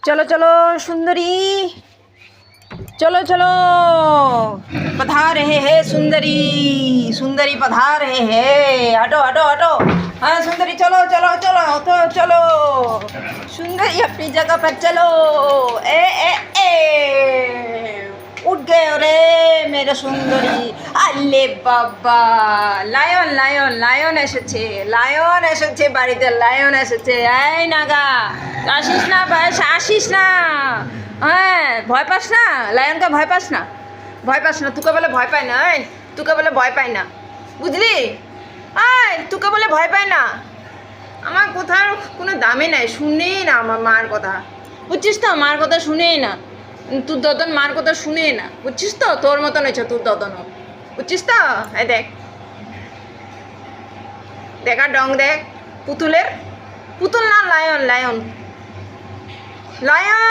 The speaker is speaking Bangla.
चलो चलो सुंदरी, चलो चलो पधार रहे हैं सुंदरी, सुंदरी पधार रहे हैं। हटो हटो हटो। हाँ सुंदरी चलो चलो चलो तो चलो सुंदरी अपनी जगह पर चलो। ए उठ गए रे मेरे सुंदरी। আলে বাবা, লায়ন লায়ন লায়ন এসেছে, লায়ন এসেছে বাড়িতে, লায়ন এসেছে। এই নাগা আসিস না ভাই, আসিস না। হ্যাঁ ভয় পাস না, লায়নকে ভয় পাস না, ভয় পাস না। তোকে বলে ভয় পায় না, এই তোকে বলে ভয় পায় না, বুঝলি? এই তোকে বলে ভয় পায় না। আমার কথার কোনো দামই নাই, শুনেই না আমার মার কথা, বুঝছিস তো? মার কথা শুনেই না, তোর দদন মার কথা শুনেই না, বুঝছিস তো? তোর মতন হয়েছে তোর দদনও, বুঝছিস তো? এই দেখ দেখা ডং দেখ, পুতুলের পুতুল না, লায়ন লায়ন লায়ন।